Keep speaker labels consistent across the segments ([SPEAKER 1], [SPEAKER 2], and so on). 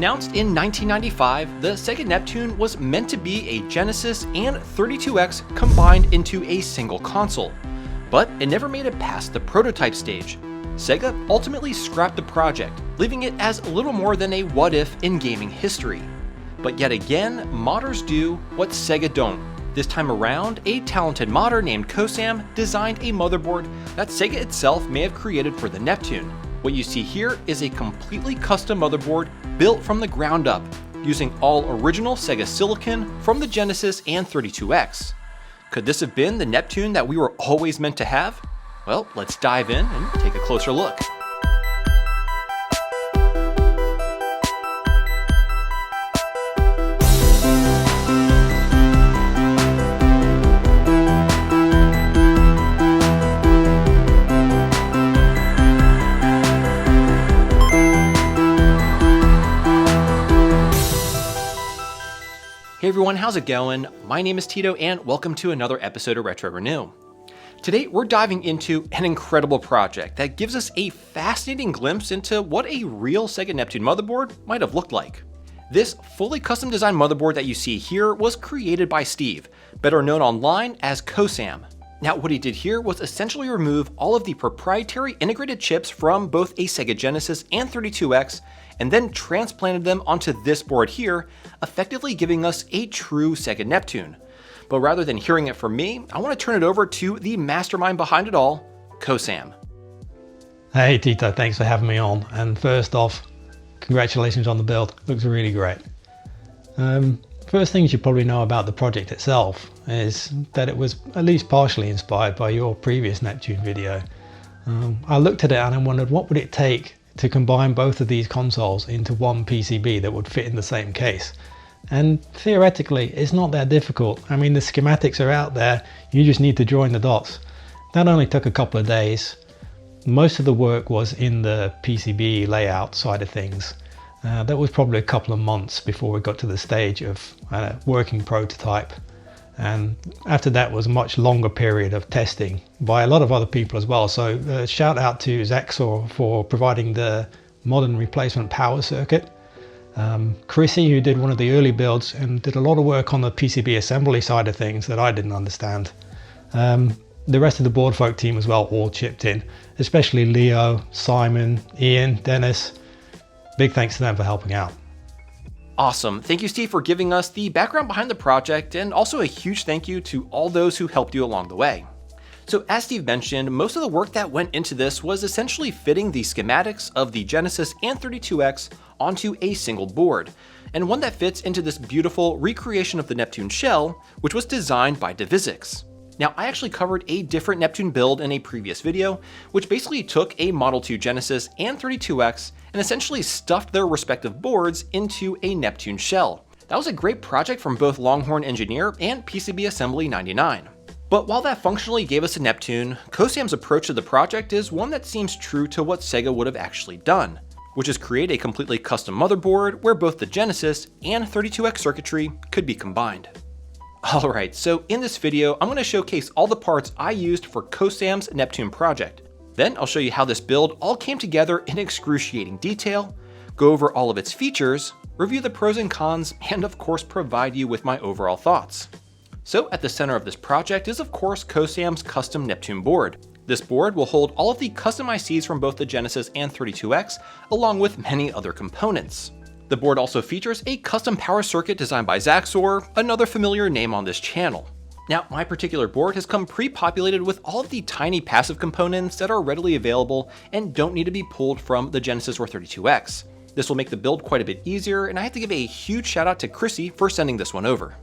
[SPEAKER 1] Announced in 1995, the Sega Neptune was meant to be a Genesis and 32X combined into a single console, but it never made it past the prototype stage. Sega ultimately scrapped the project, leaving it as little more than a what-if in gaming history. But yet again, modders do what Sega don't. This time around, a talented modder named COSAM designed a motherboard that Sega itself may have created for the Neptune. What you see here is a completely custom motherboard built from the ground up, using all original Sega silicon from the Genesis and 32X. Could this have been the Neptune that we were always meant to have? Well, let's dive in and take a closer look. Hey everyone, how's it going? My name is Tito and welcome to another episode of Retro Renew. Today we're diving into an incredible project that gives us a fascinating glimpse into what a real Sega Neptune motherboard might have looked like. This fully custom designed motherboard that you see here was created by Steve, better known online as COSAM. Now what he did here was essentially remove all of the proprietary integrated chips from both a Sega Genesis and 32X and then transplanted them onto this board here, effectively giving us a true Sega Neptune. But rather than hearing it from me, I want to turn it over to the mastermind behind it all, COSAM.
[SPEAKER 2] Hey Tito, thanks for having me on. And first off, congratulations on the build. Looks really great. First things you probably know about the project itself is that it was at least partially inspired by your previous Neptune video. I looked at it and I wondered what would it take to combine both of these consoles into one PCB that would fit in the same case. And theoretically, it's not that difficult. I mean, the schematics are out there, you just need to join the dots. That only took a couple of days. Most of the work was in the PCB layout side of things. That was probably a couple of months before we got to the stage of working prototype. And after that was a much longer period of testing by a lot of other people as well. So shout out to Zaxor for providing the modern replacement power circuit. Chrissy, who did one of the early builds and did a lot of work on the PCB assembly side of things that I didn't understand. The rest of the board folk team as well all chipped in, especially Leo, Simon, Ian, Dennis. Big thanks to them for helping out.
[SPEAKER 1] Awesome. Thank you, Steve, for giving us the background behind the project, and also a huge thank you to all those who helped you along the way. So as Steve mentioned, most of the work that went into this was essentially fitting the schematics of the Genesis and 32X onto a single board, and one that fits into this beautiful recreation of the Neptune shell, which was designed by Divizix. Now, I actually covered a different Neptune build in a previous video, which basically took a Model 2 Genesis and 32X and essentially stuffed their respective boards into a Neptune shell. That was a great project from both Longhorn Engineer and PCB Assembly 99. But while that functionally gave us a Neptune, COSAM's approach to the project is one that seems true to what Sega would have actually done, which is create a completely custom motherboard where both the Genesis and 32X circuitry could be combined. Alright, so in this video, I'm going to showcase all the parts I used for COSAM's Neptune project. Then I'll show you how this build all came together in excruciating detail, go over all of its features, review the pros and cons, and of course provide you with my overall thoughts. So at the center of this project is of course COSAM's custom Neptune board. This board will hold all of the custom ICs from both the Genesis and 32X, along with many other components. The board also features a custom power circuit designed by Zaxor, another familiar name on this channel. Now, my particular board has come pre-populated with all of the tiny passive components that are readily available and don't need to be pulled from the Genesis or 32X. This will make the build quite a bit easier, and I have to give a huge shout out to Chrissy for sending this one over.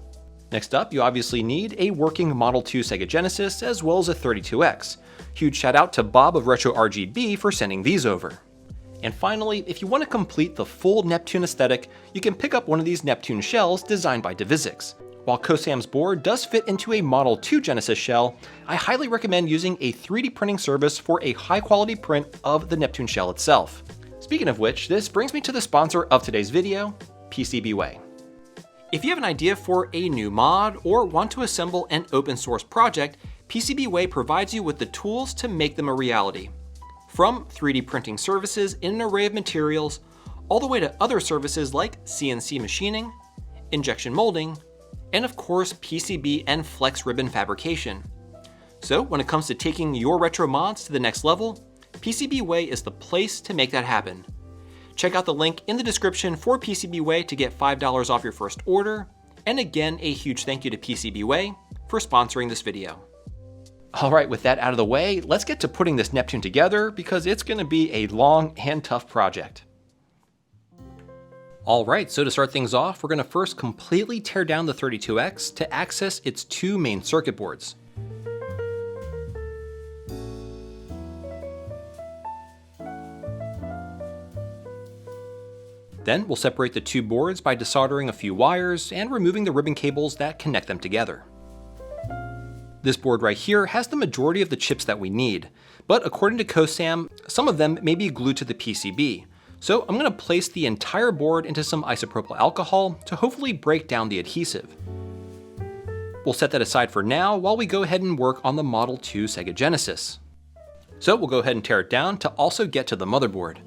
[SPEAKER 1] Next up, you obviously need a working Model 2 Sega Genesis as well as a 32X. Huge shout out to Bob of Retro RGB for sending these over. And finally, if you want to complete the full Neptune aesthetic, you can pick up one of these Neptune shells designed by Divizix. While COSAM's board does fit into a Model 2 Genesis shell, I highly recommend using a 3D printing service for a high quality print of the Neptune shell itself. Speaking of which, this brings me to the sponsor of today's video, PCBWay. If you have an idea for a new mod or want to assemble an open source project, PCBWay provides you with the tools to make them a reality. From 3D printing services in an array of materials, all the way to other services like CNC machining, injection molding, and of course PCB and flex ribbon fabrication. So when it comes to taking your retro mods to the next level, PCBWay is the place to make that happen. Check out the link in the description for PCBWay to get $5 off your first order, and again a huge thank you to PCBWay for sponsoring this video. Alright, with that out of the way, let's get to putting this Neptune together because it's going to be a long and tough project. Alright, so to start things off, we're going to first completely tear down the 32X to access its two main circuit boards. Then we'll separate the two boards by desoldering a few wires and removing the ribbon cables that connect them together. This board right here has the majority of the chips that we need, but according to COSAM, some of them may be glued to the PCB. So I'm going to place the entire board into some isopropyl alcohol to hopefully break down the adhesive. We'll set that aside for now while we go ahead and work on the Model 2 Sega Genesis. So we'll go ahead and tear it down to also get to the motherboard.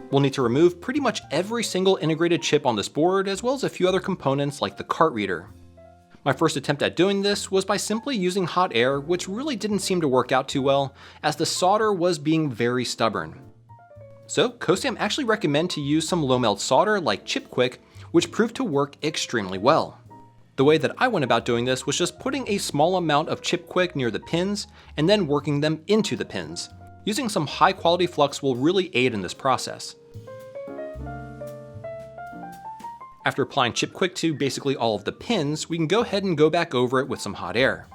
[SPEAKER 1] We'll need to remove pretty much every single integrated chip on this board, as well as a few other components like the cart reader. My first attempt at doing this was by simply using hot air, which really didn't seem to work out too well, as the solder was being very stubborn. So COSAM actually recommend to use some low melt solder like ChipQuick, which proved to work extremely well. The way that I went about doing this was just putting a small amount of ChipQuick near the pins and then working them into the pins. Using some high quality flux will really aid in this process. After applying ChipQuick to basically all of the pins, we can go ahead and go back over it with some hot air.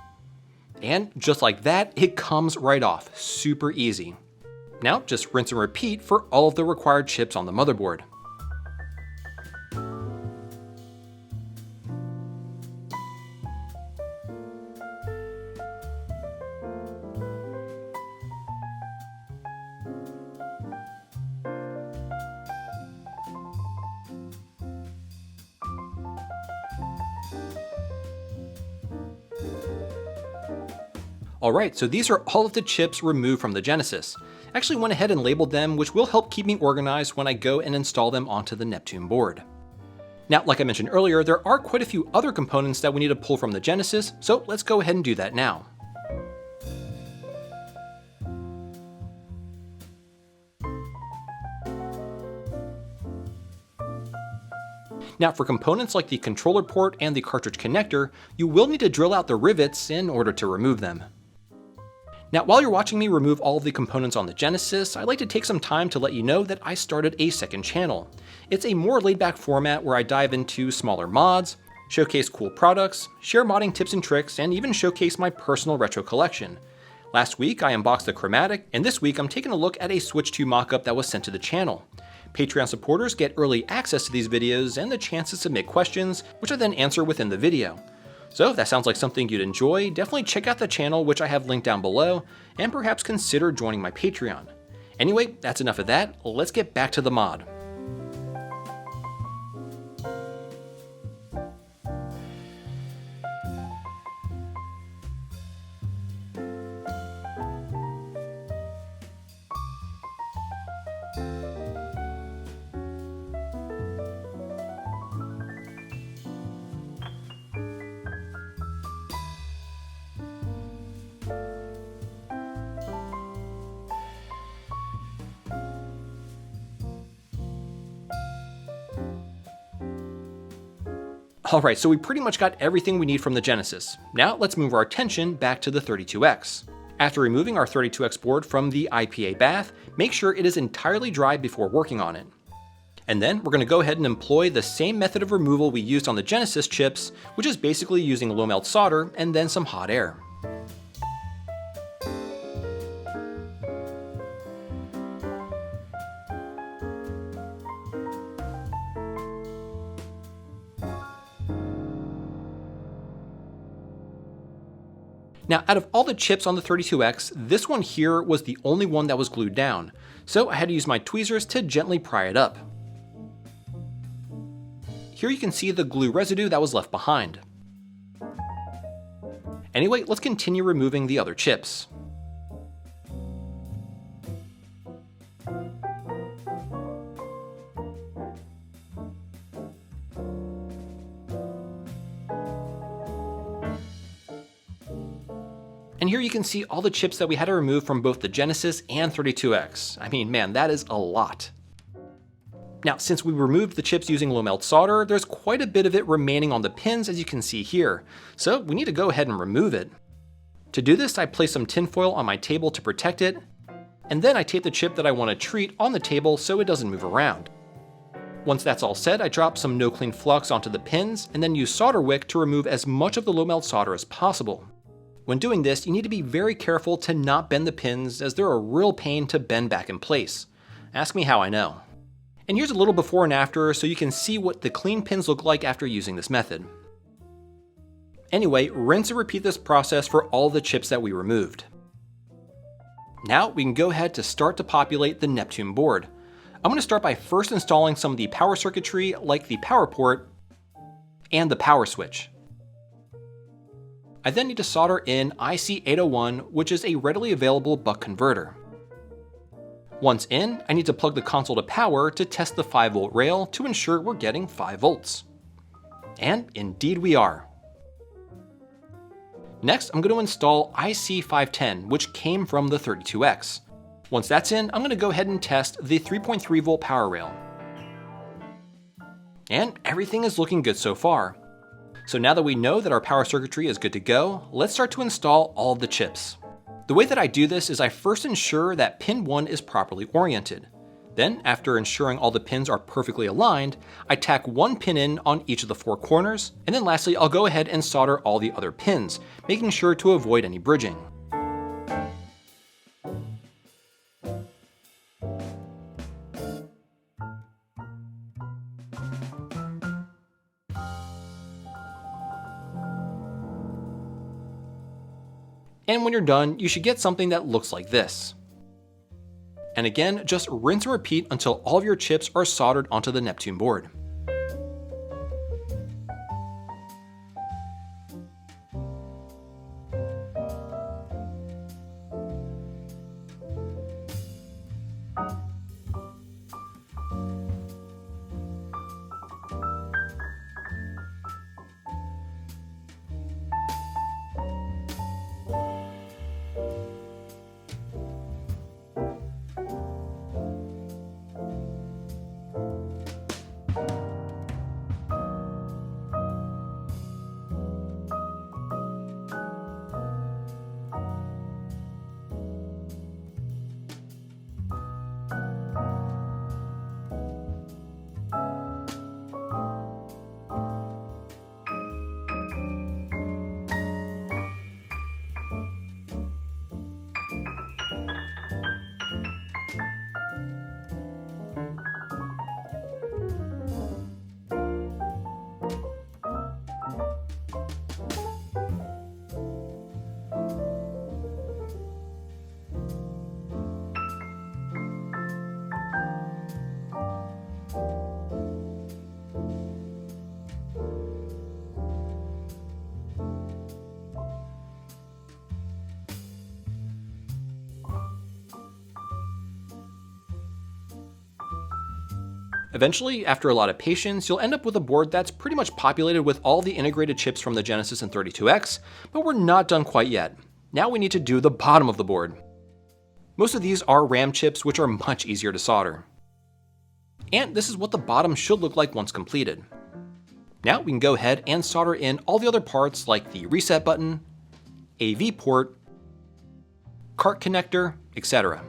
[SPEAKER 1] And just like that, it comes right off, super easy. Now just rinse and repeat for all of the required chips on the motherboard. Alright, so these are all of the chips removed from the Genesis. I actually went ahead and labeled them, which will help keep me organized when I go and install them onto the Neptune board. Now, like I mentioned earlier, there are quite a few other components that we need to pull from the Genesis, so let's go ahead and do that now. Now, for components like the controller port and the cartridge connector, you will need to drill out the rivets in order to remove them. Now, while you're watching me remove all of the components on the Genesis, I'd like to take some time to let you know that I started a second channel. It's a more laid-back format where I dive into smaller mods, showcase cool products, share modding tips and tricks, and even showcase my personal retro collection. Last week, I unboxed the Chromatic, and this week I'm taking a look at a Switch 2 mockup that was sent to the channel. Patreon supporters get early access to these videos and the chance to submit questions, which I then answer within the video. So if that sounds like something you'd enjoy, definitely check out the channel, which I have linked down below, and perhaps consider joining my Patreon. Anyway, that's enough of that, let's get back to the mod. Alright, so we pretty much got everything we need from the Genesis. Now let's move our attention back to the 32X. After removing our 32X board from the IPA bath, make sure it is entirely dry before working on it. And then we're going to go ahead and employ the same method of removal we used on the Genesis chips, which is basically using low melt solder and then some hot air. Now, out of all the chips on the 32X, this one here was the only one that was glued down, so I had to use my tweezers to gently pry it up. Here you can see the glue residue that was left behind. Anyway, let's continue removing the other chips. And here you can see all the chips that we had to remove from both the Genesis and 32X. I mean, man, that is a lot. Now, since we removed the chips using low melt solder, there's quite a bit of it remaining on the pins, as you can see here. So we need to go ahead and remove it. To do this, I place some tinfoil on my table to protect it, and then I tape the chip that I want to treat on the table so it doesn't move around. Once that's all set, I drop some no clean flux onto the pins, and then use solder wick to remove as much of the low melt solder as possible. When doing this, you need to be very careful to not bend the pins, as they're a real pain to bend back in place. Ask me how I know. And here's a little before and after so you can see what the clean pins look like after using this method. Anyway, rinse and repeat this process for all the chips that we removed. Now we can go ahead to start to populate the Neptune board. I'm going to start by first installing some of the power circuitry like the power port and the power switch. I then need to solder in IC801, which is a readily available buck converter. Once in, I need to plug the console to power to test the 5-volt rail to ensure we're getting 5 volts. And indeed we are. Next, I'm going to install IC510, which came from the 32X. Once that's in, I'm going to go ahead and test the 3.3 volt power rail. And everything is looking good so far. So now that we know that our power circuitry is good to go, let's start to install all of the chips. The way that I do this is I first ensure that pin 1 is properly oriented. Then, after ensuring all the pins are perfectly aligned, I tack one pin in on each of the 4 corners, and then lastly I'll go ahead and solder all the other pins, making sure to avoid any bridging. And when you're done, you should get something that looks like this. And again, just rinse and repeat until all of your chips are soldered onto the Neptune board. Eventually, after a lot of patience, you'll end up with a board that's pretty much populated with all the integrated chips from the Genesis and 32X, but we're not done quite yet. Now we need to do the bottom of the board. Most of these are RAM chips, which are much easier to solder. And this is what the bottom should look like once completed. Now we can go ahead and solder in all the other parts like the reset button, AV port, cart connector, etc.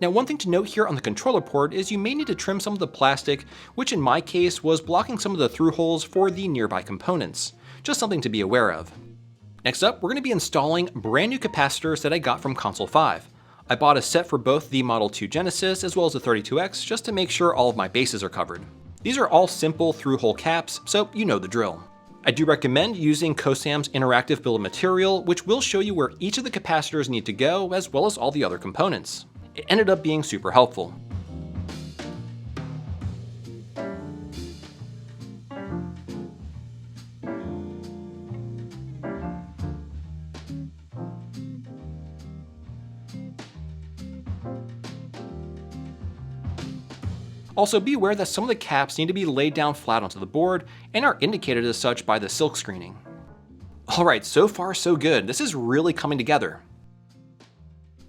[SPEAKER 1] Now, one thing to note here on the controller port is you may need to trim some of the plastic, which in my case was blocking some of the through holes for the nearby components. Just something to be aware of. Next up, we're going to be installing brand new capacitors that I got from Console 5. I bought a set for both the Model 2 Genesis as well as the 32X just to make sure all of my bases are covered. These are all simple through-hole caps, so you know the drill. I do recommend using COSAM's interactive bill of material, which will show you where each of the capacitors need to go as well as all the other components. It ended up being super helpful. Also, be aware that some of the caps need to be laid down flat onto the board and are indicated as such by the silk screening. Alright, so far so good. This is really coming together.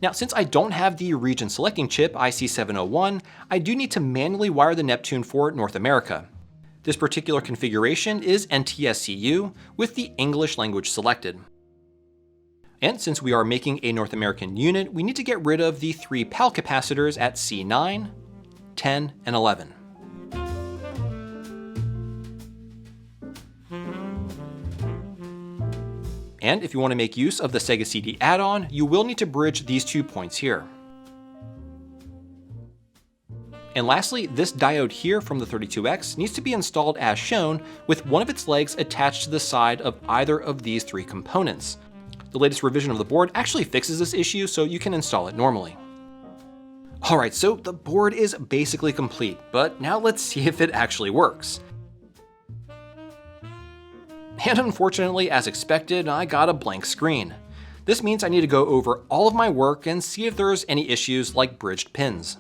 [SPEAKER 1] Now, since I don't have the region selecting chip IC701, I do need to manually wire the Neptune for North America. This particular configuration is NTSCU with the English language selected. And since we are making a North American unit, we need to get rid of the 3 PAL capacitors at C9, 10, and 11. And if you want to make use of the Sega CD add-on, you will need to bridge these 2 points here. And lastly, this diode here from the 32X needs to be installed as shown, with one of its legs attached to the side of either of these 3 components. The latest revision of the board actually fixes this issue, so you can install it normally. Alright, so the board is basically complete, but now let's see if it actually works. And unfortunately, as expected, I got a blank screen. This means I need to go over all of my work and see if there's any issues like bridged pins.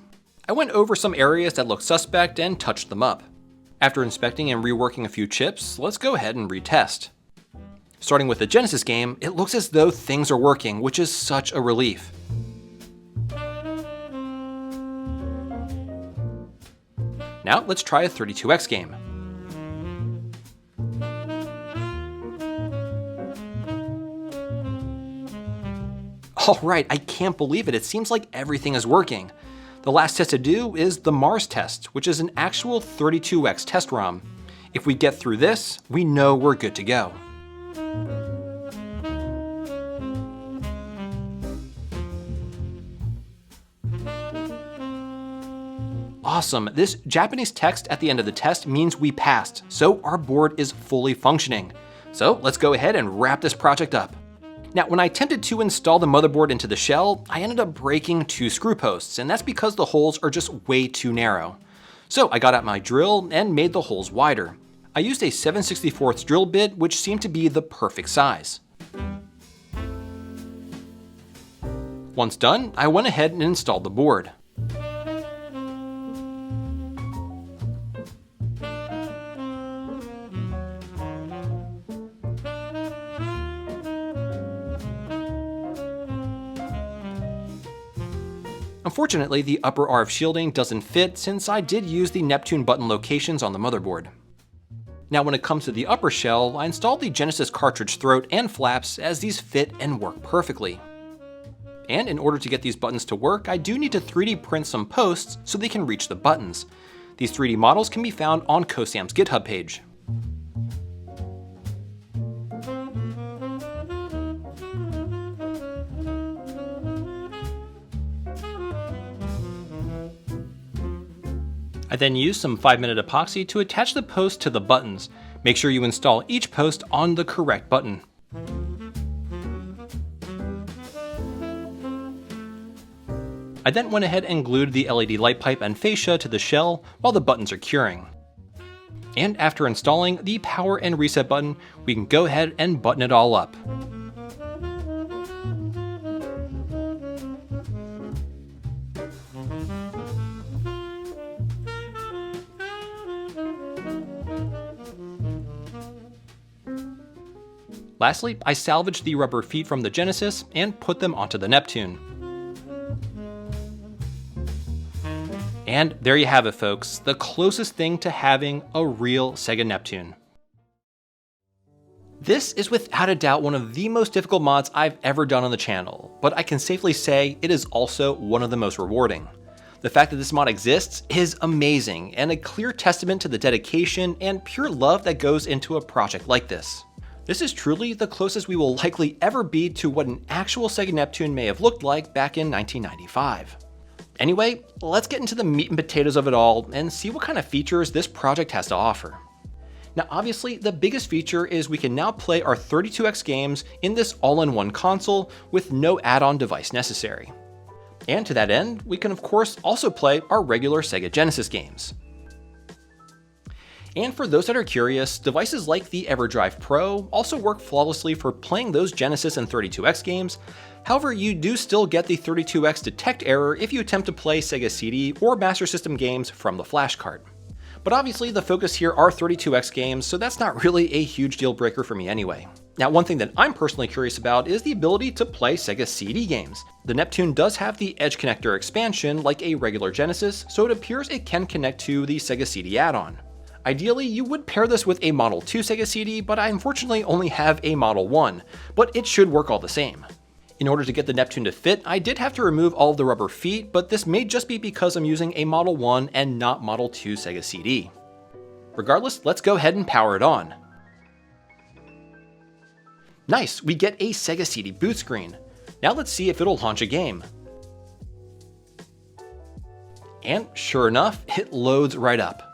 [SPEAKER 1] I went over some areas that looked suspect and touched them up. After inspecting and reworking a few chips, let's go ahead and retest. Starting with the Genesis game, it looks as though things are working, which is such a relief. Now let's try a 32X game. Alright, I can't believe it. It seems like everything is working. The last test to do is the Mars test, which is an actual 32X test ROM. If we get through this, we know we're good to go. Awesome, this Japanese text at the end of the test means we passed, so our board is fully functioning. So let's go ahead and wrap this project up. Now, when I attempted to install the motherboard into the shell, I ended up breaking 2 screw posts, and that's because the holes are just way too narrow. So I got out my drill and made the holes wider. I used a 7/64 drill bit, which seemed to be the perfect size. Once done, I went ahead and installed the board. Unfortunately, the upper RF shielding doesn't fit since I did use the Neptune button locations on the motherboard. Now when it comes to the upper shell, I installed the Genesis cartridge throat and flaps as these fit and work perfectly. And in order to get these buttons to work, I do need to 3D print some posts so they can reach the buttons. These 3D models can be found on COSAM's GitHub page. I then used some 5-minute epoxy to attach the post to the buttons. Make sure you install each post on the correct button. I then went ahead and glued the LED light pipe and fascia to the shell while the buttons are curing. And after installing the power and reset button, we can go ahead and button it all up. Lastly, I salvaged the rubber feet from the Genesis and put them onto the Neptune. And there you have it, folks, the closest thing to having a real Sega Neptune. This is without a doubt one of the most difficult mods I've ever done on the channel, but I can safely say it is also one of the most rewarding. The fact that this mod exists is amazing and a clear testament to the dedication and pure love that goes into a project like this. This is truly the closest we will likely ever be to what an actual Sega Neptune may have looked like back in 1995. Anyway, let's get into the meat and potatoes of it all and see what kind of features this project has to offer. Now obviously, the biggest feature is we can now play our 32X games in this all-in-one console with no add-on device necessary. And to that end, we can of course also play our regular Sega Genesis games. And for those that are curious, devices like the EverDrive Pro also work flawlessly for playing those Genesis and 32X games. However, you do still get the 32X detect error if you attempt to play Sega CD or Master System games from the flash card. But obviously the focus here are 32X games, so that's not really a huge deal breaker for me anyway. Now one thing that I'm personally curious about is the ability to play Sega CD games. The Neptune does have the Edge connector expansion like a regular Genesis, so it appears it can connect to the Sega CD add-on. Ideally, you would pair this with a Model 2 Sega CD, but I unfortunately only have a Model 1, but it should work all the same. In order to get the Neptune to fit, I did have to remove all of the rubber feet, but this may just be because I'm using a Model 1 and not Model 2 Sega CD. Regardless, let's go ahead and power it on. Nice, we get a Sega CD boot screen. Now let's see if it'll launch a game. And sure enough, it loads right up.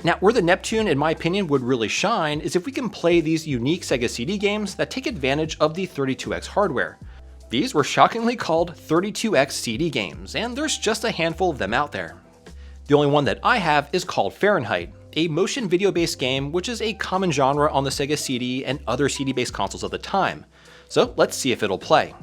[SPEAKER 1] Now, where the Neptune, in my opinion, would really shine is if we can play these unique Sega CD games that take advantage of the 32X hardware. These were shockingly called 32X CD games, and there's just a handful of them out there. The only one that I have is called Fahrenheit, a motion video-based game which is a common genre on the Sega CD and other CD-based consoles of the time. So let's see if it'll play.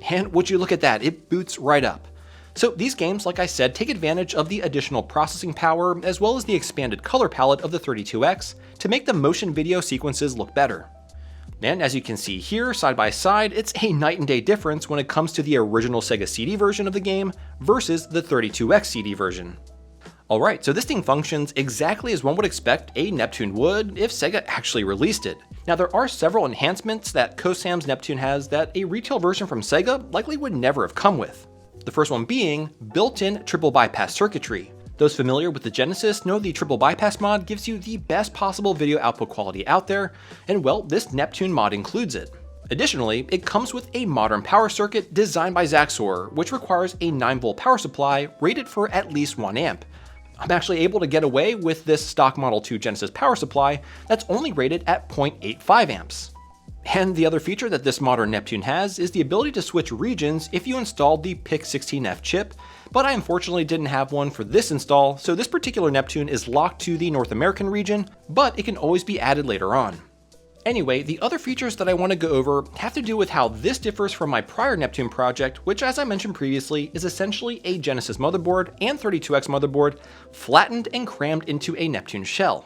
[SPEAKER 1] And would you look at that, it boots right up. So these games, like I said, take advantage of the additional processing power as well as the expanded color palette of the 32X to make the motion video sequences look better. And as you can see here, side by side, it's a night and day difference when it comes to the original Sega CD version of the game versus the 32X CD version. Alright, so this thing functions exactly as one would expect a Neptune would if Sega actually released it. Now there are several enhancements that COSAM's Neptune has that a retail version from Sega likely would never have come with. The first one being built-in triple bypass circuitry. Those familiar with the Genesis know the triple bypass mod gives you the best possible video output quality out there, and well, this Neptune mod includes it. Additionally, it comes with a modern power circuit designed by Zaxor, which requires a 9-volt power supply rated for at least 1 amp. I'm actually able to get away with this stock Model 2 Genesis power supply that's only rated at 0.85 amps. And the other feature that this modern Neptune has is the ability to switch regions if you installed the PIC16F chip, but I unfortunately didn't have one for this install, so this particular Neptune is locked to the North American region, but it can always be added later on. Anyway, the other features that I want to go over have to do with how this differs from my prior Neptune project, which as I mentioned previously is essentially a Genesis motherboard and 32X motherboard flattened and crammed into a Neptune shell.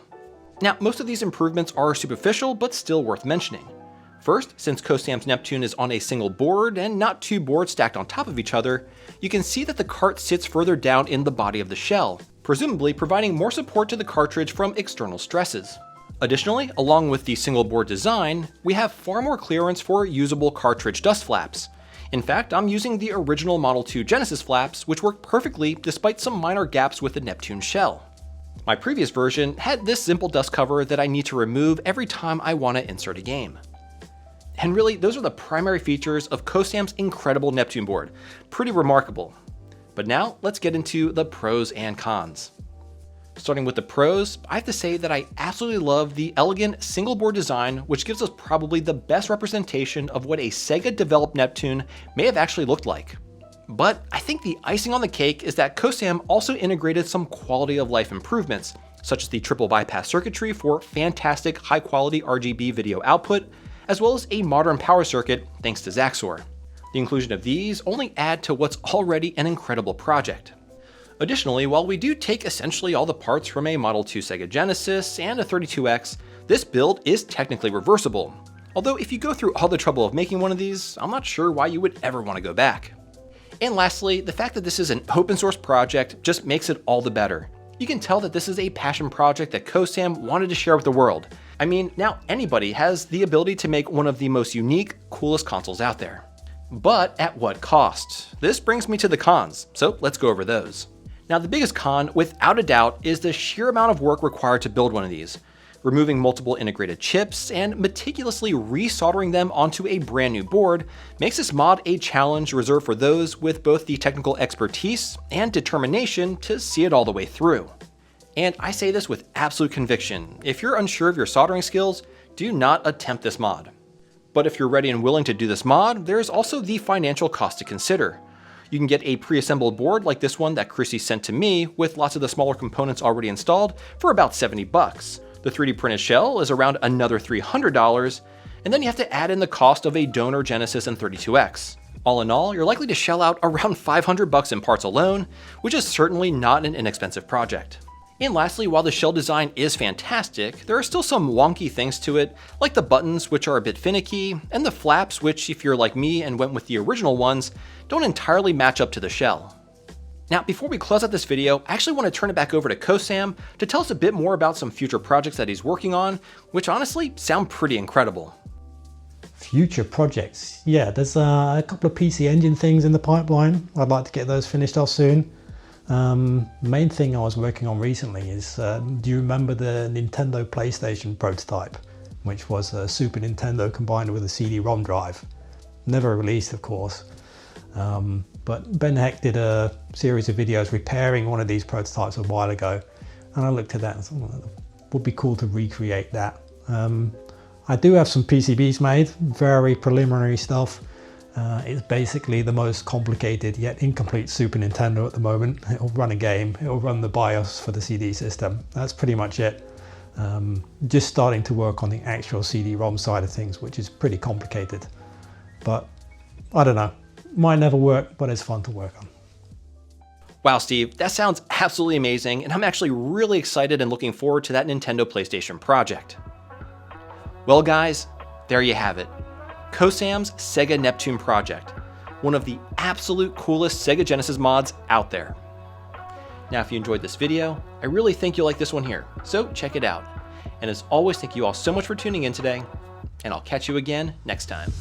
[SPEAKER 1] Now, most of these improvements are superficial, but still worth mentioning. First, since COSAM's Neptune is on a single board and not 2 boards stacked on top of each other, you can see that the cart sits further down in the body of the shell, presumably providing more support to the cartridge from external stresses. Additionally, along with the single board design, we have far more clearance for usable cartridge dust flaps. In fact, I'm using the original Model 2 Genesis flaps, which work perfectly despite some minor gaps with the Neptune shell. My previous version had this simple dust cover that I need to remove every time I want to insert a game. And really, those are the primary features of COSAM's incredible Neptune board. Pretty remarkable. But now, let's get into the pros and cons. Starting with the pros, I have to say that I absolutely love the elegant single board design, which gives us probably the best representation of what a Sega-developed Neptune may have actually looked like. But I think the icing on the cake is that COSAM also integrated some quality of life improvements, such as the triple bypass circuitry for fantastic high-quality RGB video output, as well as a modern power circuit thanks to Zaxor. The inclusion of these only add to what's already an incredible project. Additionally, while we do take essentially all the parts from a Model 2 Sega Genesis and a 32X, this build is technically reversible. Although if you go through all the trouble of making one of these, I'm not sure why you would ever want to go back. And lastly, the fact that this is an open source project just makes it all the better. You can tell that this is a passion project that COSAM wanted to share with the world. I mean, now anybody has the ability to make one of the most unique, coolest consoles out there. But at what cost? This brings me to the cons, so let's go over those. Now the biggest con, without a doubt, is the sheer amount of work required to build one of these. Removing multiple integrated chips and meticulously resoldering them onto a brand new board makes this mod a challenge reserved for those with both the technical expertise and determination to see it all the way through. And I say this with absolute conviction: if you're unsure of your soldering skills, do not attempt this mod. But if you're ready and willing to do this mod, there's also the financial cost to consider. You can get a pre-assembled board like this one that Chrissy sent to me with lots of the smaller components already installed for about 70 bucks. The 3D printed shell is around another $300, and then you have to add in the cost of a donor Genesis and 32X. All in all, you're likely to shell out around 500 bucks in parts alone, which is certainly not an inexpensive project. And lastly, while the shell design is fantastic, there are still some wonky things to it, like the buttons, which are a bit finicky, and the flaps, which, if you're like me and went with the original ones, don't entirely match up to the shell. Now, before we close out this video, I actually want to turn it back over to COSAM to tell us a bit more about some future projects that he's working on, which honestly sound pretty incredible.
[SPEAKER 2] Future projects. Yeah, there's a couple of PC Engine things in the pipeline. I'd like to get those finished off soon. Main thing I was working on recently is, do you remember the Nintendo PlayStation prototype, which was a Super Nintendo combined with a CD-ROM drive? Never released, of course. But Ben Heck did a series of videos repairing one of these prototypes a while ago, and I looked at that and thought, well, it would be cool to recreate that. I do have some PCBs made, very preliminary stuff. It's basically the most complicated yet incomplete Super Nintendo at the moment. It'll run a game, it'll run the BIOS for the CD system. That's pretty much it. Just starting to work on the actual CD-ROM side of things, which is pretty complicated. But I don't know, might never work, but it's fun to work on.
[SPEAKER 1] Wow, Steve, that sounds absolutely amazing, and I'm actually really excited and looking forward to that Nintendo PlayStation project. Well guys, there you have it. COSAM's Sega Neptune Project, one of the absolute coolest Sega Genesis mods out there. Now, if you enjoyed this video, I really think you'll like this one here, so check it out. And as always, thank you all so much for tuning in today, and I'll catch you again next time.